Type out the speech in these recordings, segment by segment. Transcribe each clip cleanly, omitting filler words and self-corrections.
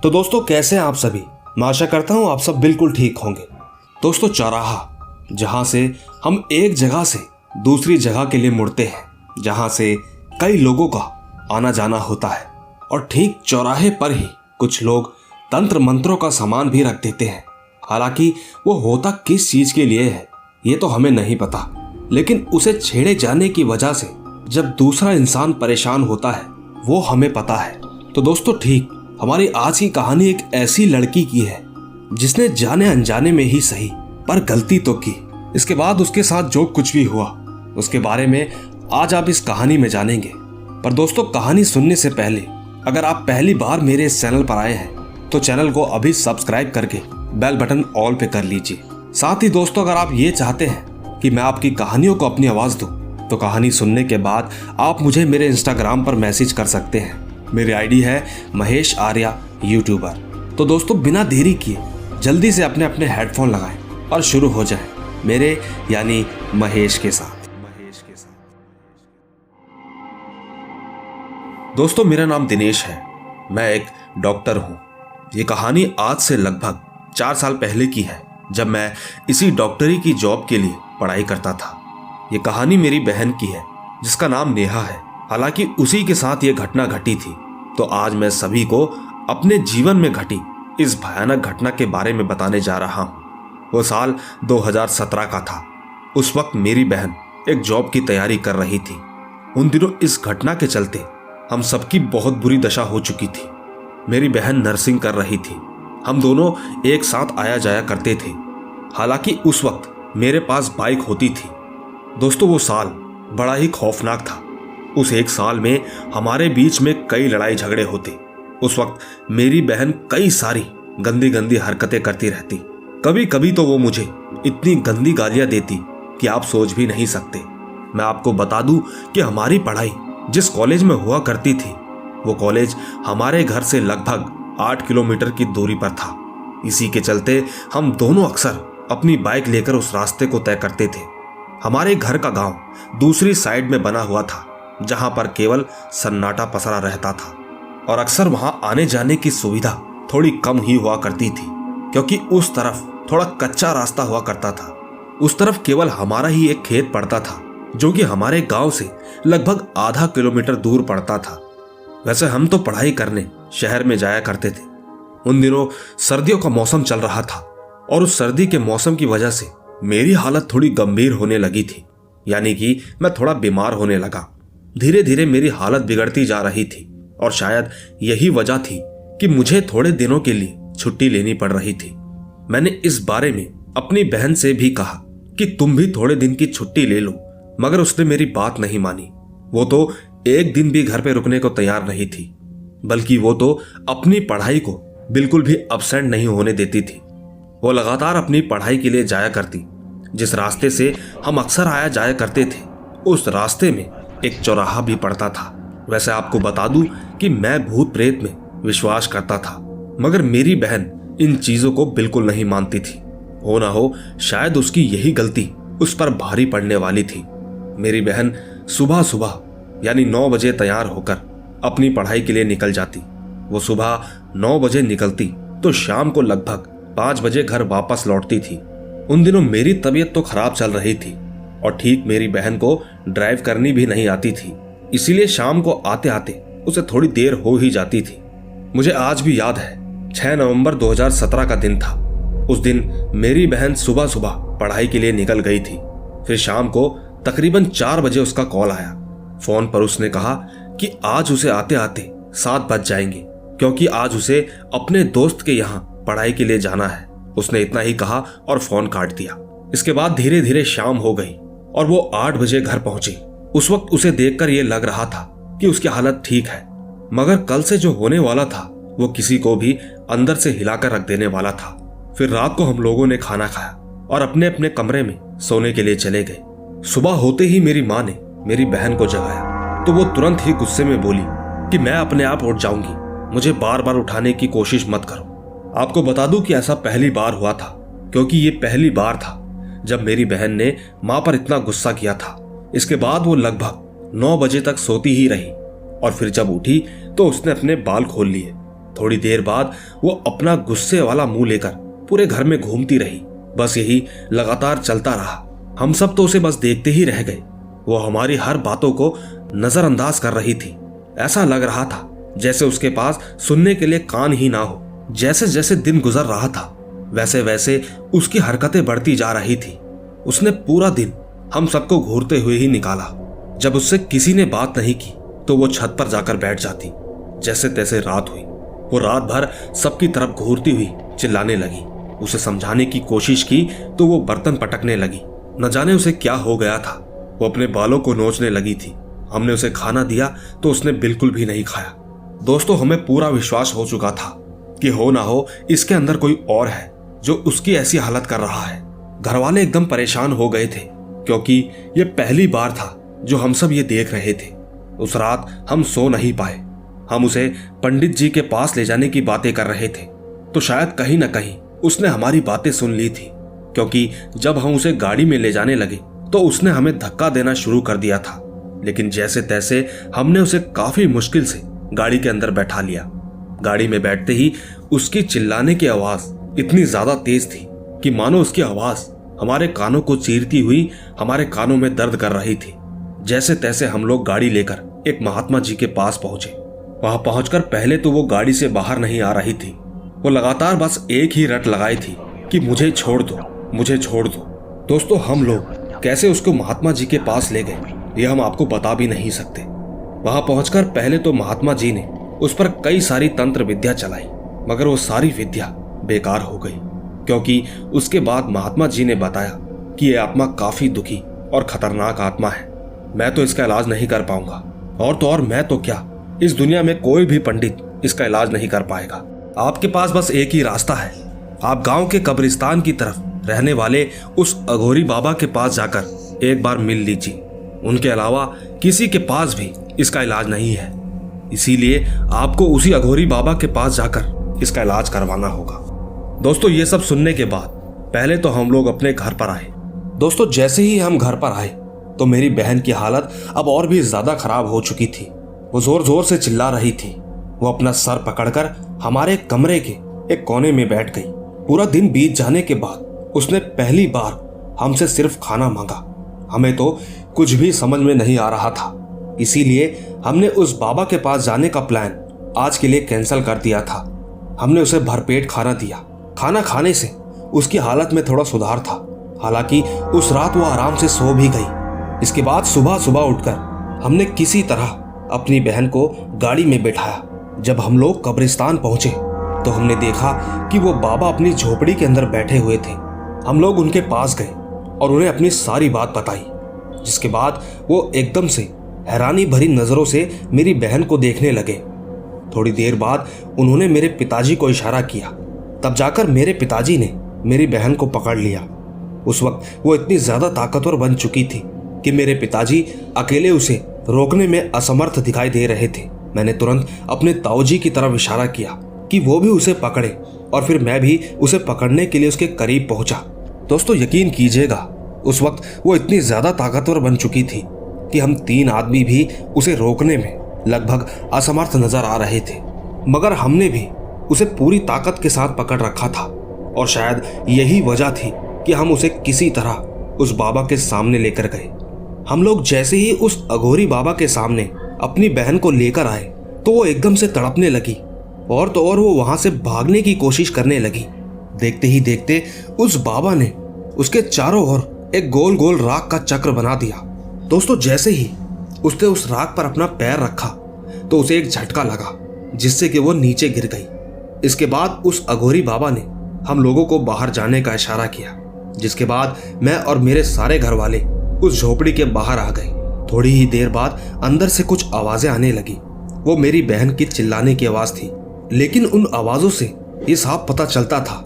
तो दोस्तों कैसे हैं आप सभी। मैं आशा करता हूं आप सब बिल्कुल ठीक होंगे। दोस्तों चौराहा, जहां से हम एक जगह से दूसरी जगह के लिए मुड़ते हैं, जहां से कई लोगों का आना जाना होता है, और ठीक चौराहे पर ही कुछ लोग तंत्र मंत्रों का सामान भी रख देते हैं। हालांकि वो होता किस चीज के लिए है ये तो हमें नहीं पता, लेकिन उसे छेड़े जाने की वजह से जब दूसरा इंसान परेशान होता है वो हमें पता है। तो दोस्तों ठीक हमारी आज की कहानी एक ऐसी लड़की की है जिसने जाने अनजाने में ही सही पर गलती तो की। इसके बाद उसके साथ जो कुछ भी हुआ उसके बारे में आज आप इस कहानी में जानेंगे। पर दोस्तों कहानी सुनने से पहले अगर आप पहली बार मेरे इस चैनल पर आए हैं तो चैनल को अभी सब्सक्राइब करके बेल बटन ऑल पे कर लीजिए। साथ ही दोस्तों अगर आप ये चाहते हैं कि मैं आपकी कहानियों को अपनी आवाज दूं तो कहानी सुनने के बाद आप मुझे मेरे इंस्टाग्राम पर मैसेज कर सकते हैं। मेरी आईडी है महेश आर्या यूट्यूबर। तो दोस्तों बिना देरी किए जल्दी से अपने अपने हेडफोन लगाएं और शुरू हो जाएं मेरे यानी महेश के साथ। दोस्तों मेरा नाम दिनेश है, मैं एक डॉक्टर हूं। ये कहानी आज से लगभग 4 साल पहले की है, जब मैं इसी डॉक्टरी की जॉब के लिए पढ़ाई करता था। ये कहानी मेरी बहन की है जिसका नाम नेहा है। हालांकि उसी के साथ ये घटना घटी थी। तो आज मैं सभी को अपने जीवन में घटी इस भयानक घटना के बारे में बताने जा रहा हूं। वो साल 2017 का था। उस वक्त मेरी बहन एक जॉब की तैयारी कर रही थी। उन दिनों इस घटना के चलते हम सबकी बहुत बुरी दशा हो चुकी थी। मेरी बहन नर्सिंग कर रही थी। हम दोनों एक साथ आया जाया करते थे। हालांकि उस वक्त मेरे पास बाइक होती थी। दोस्तों वो साल बड़ा ही खौफनाक था। उस एक साल में हमारे बीच में कई लड़ाई झगड़े होते। उस वक्त मेरी बहन कई सारी गंदी गंदी हरकतें करती रहती। कभी कभी तो वो मुझे इतनी गंदी गालियां देती कि आप सोच भी नहीं सकते। मैं आपको बता दूं कि हमारी पढ़ाई जिस कॉलेज में हुआ करती थी वो कॉलेज हमारे घर से लगभग 8 किलोमीटर की दूरी पर था। इसी के चलते हम दोनों अक्सर अपनी बाइक लेकर उस रास्ते को तय करते थे। हमारे घर का गांव दूसरी साइड में बना हुआ था, जहां पर केवल सन्नाटा पसरा रहता था, और अक्सर वहां आने जाने की सुविधा थोड़ी कम ही हुआ करती थी, क्योंकि उस तरफ थोड़ा कच्चा रास्ता हुआ करता था। उस तरफ केवल हमारा ही एक खेत पड़ता था, जो कि हमारे गांव से लगभग आधा किलोमीटर दूर पड़ता था। वैसे हम तो पढ़ाई करने शहर में जाया करते थे। उन दिनों सर्दियों का मौसम चल रहा था, और उस सर्दी के मौसम की वजह से मेरी हालत थोड़ी गंभीर होने लगी थी, यानी कि मैं थोड़ा बीमार होने लगा। धीरे धीरे मेरी हालत बिगड़ती जा रही थी, और शायद यही वजह थी कि मुझे थोड़े दिनों के लिए छुट्टी लेनी पड़ रही थी। मैंने इस बारे में अपनी बहन से भी कहा कि तुम भी थोड़े दिन की छुट्टी ले लो, मगर उसने मेरी बात नहीं मानी। वो तो एक दिन भी घर पे रुकने को तैयार नहीं थी, बल्कि वो तो अपनी पढ़ाई को बिल्कुल भी अब्सेंट नहीं होने देती थी। वो लगातार अपनी पढ़ाई के लिए जाया करती। जिस रास्ते से हम अक्सर आया जाया करते थे उस रास्ते में एक चौराहा भी पड़ता था। वैसे आपको बता दूं कि मैं भूत प्रेत में विश्वास करता था, मगर मेरी बहन इन चीजों को बिल्कुल नहीं मानती थी। हो ना हो शायद उसकी यही गलती उस पर भारी पड़ने वाली थी। मेरी बहन सुबह सुबह यानी 9 बजे तैयार होकर अपनी पढ़ाई के लिए निकल जाती। वो सुबह 9 बजे निकलती तो शाम को लगभग 5 बजे घर वापस लौटती थी। उन दिनों मेरी तबीयत तो खराब चल रही थी, और ठीक मेरी बहन को ड्राइव करनी भी नहीं आती थी, इसीलिए शाम को आते आते उसे थोड़ी देर हो ही जाती थी। मुझे आज भी याद है 6 नवंबर 2017 का दिन था। उस दिन मेरी बहन सुबह सुबह पढ़ाई के लिए निकल गई थी। फिर शाम को तकरीबन 4 बजे उसका कॉल आया। फोन पर उसने कहा कि आज उसे आते आते 7 बज जाएंगे, क्योंकि आज उसे अपने दोस्त के यहाँ पढ़ाई के लिए जाना है। उसने इतना ही कहा और फोन काट दिया। इसके बाद धीरे धीरे शाम हो गई और वो 8 बजे घर पहुंची। उस वक्त उसे देखकर यह लग रहा था कि उसकी हालत ठीक है, मगर कल से जो होने वाला था वो किसी को भी अंदर से हिलाकर रख देने वाला था। फिर रात को हम लोगों ने खाना खाया और अपने अपने कमरे में सोने के लिए चले गए। सुबह होते ही मेरी माँ ने मेरी बहन को जगाया तो वो तुरंत ही गुस्से में बोली कि मैं अपने आप उठ जाऊंगी, मुझे बार बार उठाने की कोशिश मत करो। आपको बता दूं कि ऐसा पहली बार हुआ था, क्योंकि ये पहली बार था जब मेरी बहन ने माँ पर इतना गुस्सा किया था। इसके बाद वो लगभग 9 बजे तक सोती ही रही, और फिर जब उठी तो उसने अपने बाल खोल लिए। थोड़ी देर बाद वो अपना गुस्से वाला मुंह लेकर पूरे घर में घूमती रही। बस यही लगातार चलता रहा। हम सब तो उसे बस देखते ही रह गए। वो हमारी हर बातों को नजरअंदाज कर रही थी। ऐसा लग रहा था जैसे उसके पास सुनने के लिए कान ही ना हो। जैसे जैसे दिन गुजर रहा था वैसे वैसे उसकी हरकतें बढ़ती जा रही थी। उसने पूरा दिन हम सबको घूरते हुए ही निकाला। जब उससे किसी ने बात नहीं की तो वो छत पर जाकर बैठ जाती। जैसे तैसे रात हुई। वो रात भर सबकी तरफ घूरती हुई चिल्लाने लगी। उसे समझाने की कोशिश की तो वो बर्तन पटकने लगी। न जाने उसे क्या हो गया था। वो अपने बालों को नोचने लगी थी। हमने उसे खाना दिया तो उसने बिल्कुल भी नहीं खाया। दोस्तों, हमें पूरा विश्वास हो चुका था कि हो ना हो इसके अंदर कोई और है जो उसकी ऐसी हालत कर रहा है। घर वाले एकदम परेशान हो गए थे क्योंकि ये पहली बार था जो हम सब ये देख रहे थे। उस रात हम सो नहीं पाए। हम उसे पंडित जी के पास ले जाने की बातें कर रहे थे तो शायद कहीं ना कहीं उसने हमारी बातें सुन ली थी, क्योंकि जब हम उसे गाड़ी में ले जाने लगे तो उसने हमें धक्का देना शुरू कर दिया था। लेकिन जैसे तैसे हमने उसे काफी मुश्किल से गाड़ी के अंदर बैठा लिया। गाड़ी में बैठते ही उसकी चिल्लाने की आवाज इतनी ज्यादा तेज थी कि मानो उसकी आवाज हमारे कानों को चीरती हुई हमारे कानों में दर्द कर रही थी। जैसे तैसे हम लोग गाड़ी लेकर एक महात्मा जी के पास पहुंचे। वहां पहुंचकर पहले तो वो गाड़ी से बाहर नहीं आ रही थी। वो लगातार बस एक ही रट लगाई थी कि मुझे छोड़ दो, मुझे छोड़ दो। दोस्तों, हम लोग कैसे उसको महात्मा जी के पास ले गए ये हम आपको बता भी नहीं सकते। वहां पहुंचकर पहले तो महात्मा जी ने उस पर कई सारी तंत्र विद्या चलाई, मगर वो सारी विद्या बेकार हो गई, क्योंकि उसके बाद महात्मा जी ने बताया कि ये आत्मा काफी दुखी और खतरनाक आत्मा है। मैं तो इसका इलाज नहीं कर पाऊंगा, और तो और मैं तो क्या, इस दुनिया में कोई भी पंडित इसका इलाज नहीं कर पाएगा। आपके पास बस एक ही रास्ता है। आप गांव के कब्रिस्तान की तरफ रहने वाले उस अघोरी बाबा के पास जाकर एक बार मिल लीजिए। उनके अलावा किसी के पास भी इसका इलाज नहीं है। इसीलिए आपको उसी अघोरी बाबा के पास जाकर इसका इलाज करवाना होगा। दोस्तों, ये सब सुनने के बाद पहले तो हम लोग अपने घर पर आए। दोस्तों, जैसे ही हम घर पर आए तो मेरी बहन की हालत अब और भी ज्यादा खराब हो चुकी थी। वो जोर जोर से चिल्ला रही थी। वो अपना सर पकड़कर हमारे कमरे के एक कोने में बैठ गई। पूरा दिन बीत जाने के बाद उसने पहली बार हमसे सिर्फ खाना मांगा। हमें तो कुछ भी समझ में नहीं आ रहा था। इसीलिए हमने उस बाबा के पास जाने का प्लान आज के लिए कैंसिल कर दिया था। हमने उसे भरपेट खाना दिया। खाना खाने से उसकी हालत में थोड़ा सुधार था। हालांकि उस रात वो आराम से सो भी गई। इसके बाद सुबह सुबह उठकर हमने किसी तरह अपनी बहन को गाड़ी में बैठाया। जब हम लोग कब्रिस्तान पहुंचे तो हमने देखा कि वो बाबा अपनी झोपड़ी के अंदर बैठे हुए थे। हम लोग उनके पास गए और उन्हें अपनी सारी बात बताई, जिसके बाद वो एकदम से हैरानी भरी नजरों से मेरी बहन को देखने लगे। थोड़ी देर बाद उन्होंने मेरे पिताजी को इशारा किया। तब जाकर मेरे पिताजी ने मेरी बहन को पकड़ लिया। उस वक्त वो इतनी ज्यादा ताकतवर बन चुकी थी कि मेरे पिताजी अकेले उसे रोकने में असमर्थ दिखाई दे रहे थे। मैंने तुरंत अपने ताऊजी की तरफ इशारा किया कि वो भी उसे पकड़े, और फिर मैं भी उसे पकड़ने के लिए उसके करीब पहुंचा। दोस्तों, यकीन कीजिएगा, उस वक्त वो इतनी ज्यादा ताकतवर बन चुकी थी कि हम 3 आदमी भी उसे रोकने में लगभग असमर्थ नजर आ रहे थे। मगर हमने भी उसे पूरी ताकत के साथ पकड़ रखा था, और शायद यही वजह थी कि हम उसे किसी तरह उस बाबा के सामने लेकर गए। हम लोग जैसे ही उस अघोरी बाबा के सामने अपनी बहन को लेकर आए तो वो एकदम से तड़पने लगी, और तो और वो वहां से भागने की कोशिश करने लगी। देखते ही देखते उस बाबा ने उसके चारों ओर एक गोल गोल राख का चक्र बना दिया। दोस्तों, जैसे ही उसने उस राख पर अपना पैर रखा तो उसे एक झटका लगा, जिससे कि वो नीचे गिर गई। इसके बाद उस अघोरी बाबा ने हम लोगों को बाहर जाने का इशारा किया, जिसके बाद मैं और मेरे सारे घर वाले उस झोपड़ी के बाहर आ गए। थोड़ी ही देर बाद अंदर से कुछ आवाजें आने लगी। वो मेरी बहन की चिल्लाने की आवाज थी, लेकिन उन आवाजों से ये साफ पता चलता था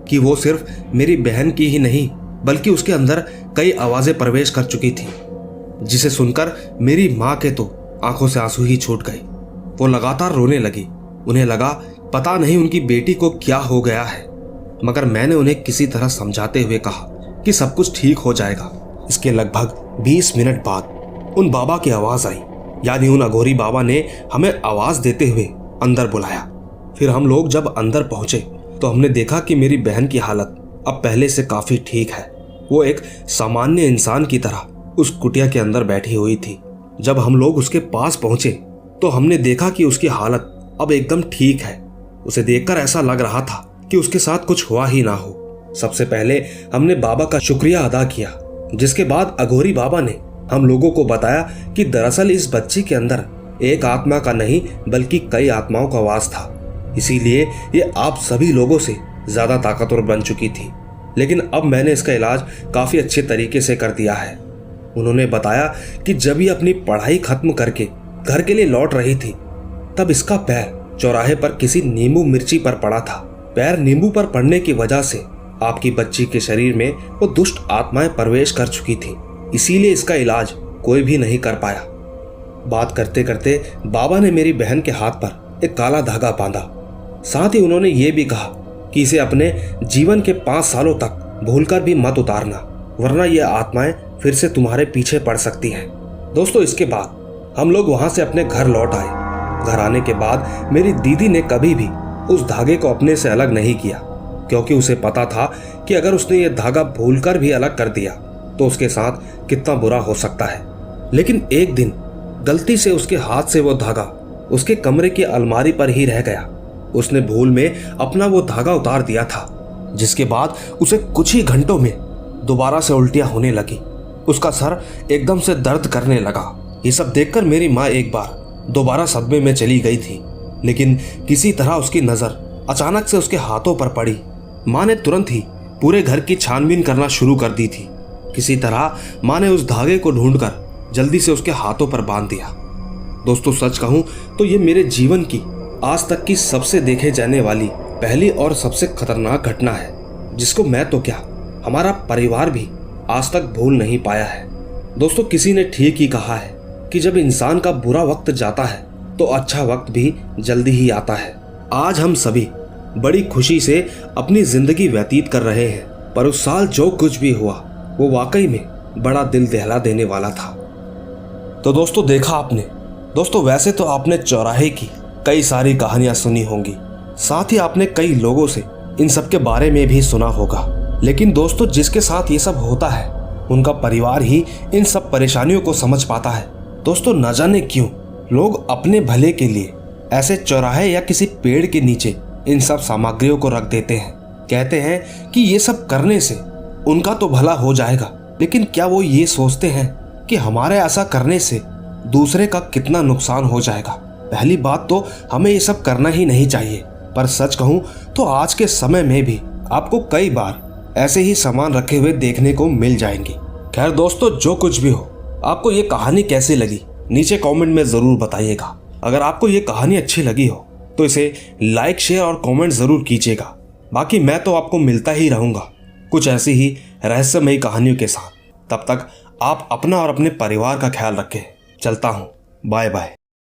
कि वो सिर्फ मेरी बहन की ही नहीं बल्कि उसके अंदर कई आवाजें प्रवेश कर चुकी थी, जिसे सुनकर मेरी माँ के तो आंखों से आंसू ही छूट गए। वो लगातार रोने लगी। उन्हें लगा पता नहीं उनकी बेटी को क्या हो गया है, मगर मैंने उन्हें किसी तरह समझाते हुए कहा कि सब कुछ ठीक हो जाएगा। इसके लगभग 20 मिनट बाद उन बाबा की आवाज आई, यानी उन अघोरी बाबा ने हमें आवाज देते हुए अंदर बुलाया। फिर हम लोग जब अंदर पहुंचे तो हमने देखा कि मेरी बहन की हालत अब पहले से काफी ठीक है। वो एक सामान्य इंसान की तरह उस कुटिया के अंदर बैठी हुई थी। जब हम लोग उसके पास पहुंचे तो हमने देखा कि उसकी हालत अब एकदम ठीक है। उसे देखकर ऐसा लग रहा था कि उसके साथ कुछ हुआ ही ना हो। सबसे पहले हमने बाबा का शुक्रिया अदा किया, जिसके बाद अघोरी बाबा ने हम लोगों को बताया कि दरअसल इस बच्ची के अंदर एक आत्मा का नहीं बल्कि कई आत्माओं का वास था, इसीलिए ये आप सभी लोगों से ज्यादा ताकतवर बन चुकी थी। लेकिन अब मैंने इसका इलाज काफी अच्छे तरीके से कर दिया है। उन्होंने बताया कि जब ये अपनी पढ़ाई खत्म करके घर के लिए लौट रही थी तब इसका पैर चौराहे पर किसी नींबू मिर्ची पर पड़ा था। पैर नींबू पर पड़ने की वजह से आपकी बच्ची के शरीर में वो दुष्ट आत्माएं प्रवेश कर चुकी थी, इसीलिए इसका इलाज कोई भी नहीं कर पाया। बात करते करते बाबा ने मेरी बहन के हाथ पर एक काला धागा बांधा। साथ ही उन्होंने ये भी कहा कि इसे अपने जीवन के 5 सालों तक भूलकर भी मत उतारना, वरना ये आत्माएं फिर से तुम्हारे पीछे पड़ सकती हैं। दोस्तों, इसके बाद हम लोग वहां से अपने घर लौट आए। घर आने के बाद मेरी दीदी ने कभी भी उस धागे को अपने से अलग नहीं किया, क्योंकि उसे पता था कि अगर उसने ये धागा भूलकर भी अलग कर दिया तो उसके साथ कितना बुरा हो सकता है। लेकिन एक दिन गलती से उसके हाथ से वो धागा उसके कमरे की अलमारी पर ही रह गया। उसने भूल में अपना वो धागा उतार दिया था, जिसके बाद उसे कुछ ही घंटों में दोबारा से उल्टियां होने लगी। उसका सर एकदम से दर्द करने लगा। ये सब देखकर मेरी माँ एक बार दोबारा सदमे में चली गई थी, लेकिन किसी तरह उसकी नजर अचानक से उसके हाथों पर पड़ी। माँ ने तुरंत ही पूरे घर की छानबीन करना शुरू कर दी थी। किसी तरह माँ ने उस धागे को ढूंढकर जल्दी से उसके हाथों पर बांध दिया। दोस्तों, सच कहूं तो ये मेरे जीवन की आज तक की सबसे देखे जाने वाली पहली और सबसे खतरनाक घटना है, जिसको मैं तो क्या हमारा परिवार भी आज तक भूल नहीं पाया है। दोस्तों, किसी ने ठीक ही कहा है कि जब इंसान का बुरा वक्त जाता है तो अच्छा वक्त भी जल्दी ही आता है। आज हम सभी बड़ी खुशी से अपनी जिंदगी व्यतीत कर रहे हैं, पर उस साल जो कुछ भी हुआ वो वाकई में बड़ा दिल दहला देने वाला था। तो दोस्तों, देखा आपने। दोस्तों, वैसे तो आपने चौराहे की कई सारी कहानियां सुनी होंगी, साथ ही आपने कई लोगों से इन सब के बारे में भी सुना होगा। लेकिन दोस्तों, जिसके साथ ये सब होता है उनका परिवार ही इन सब परेशानियों को समझ पाता है। दोस्तों, न जाने क्यों लोग अपने भले के लिए ऐसे चौराहे या किसी पेड़ के नीचे इन सब सामग्रियों को रख देते हैं। कहते हैं कि ये सब करने से उनका तो भला हो जाएगा, लेकिन क्या वो ये सोचते हैं कि हमारे ऐसा करने से दूसरे का कितना नुकसान हो जाएगा? पहली बात तो हमें ये सब करना ही नहीं चाहिए, पर सच कहूं तो आज के समय में भी आपको कई बार ऐसे ही सामान रखे हुए देखने को मिल जाएंगे। खैर दोस्तों, जो कुछ भी हो, आपको ये कहानी कैसी लगी नीचे कमेंट में जरूर बताइएगा। अगर आपको ये कहानी अच्छी लगी हो तो इसे लाइक, शेयर और कमेंट जरूर कीजिएगा। बाकी मैं तो आपको मिलता ही रहूंगा कुछ ऐसी ही रहस्यमयी कहानियों के साथ। तब तक आप अपना और अपने परिवार का ख्याल रखें। चलता हूं, बाय बाय।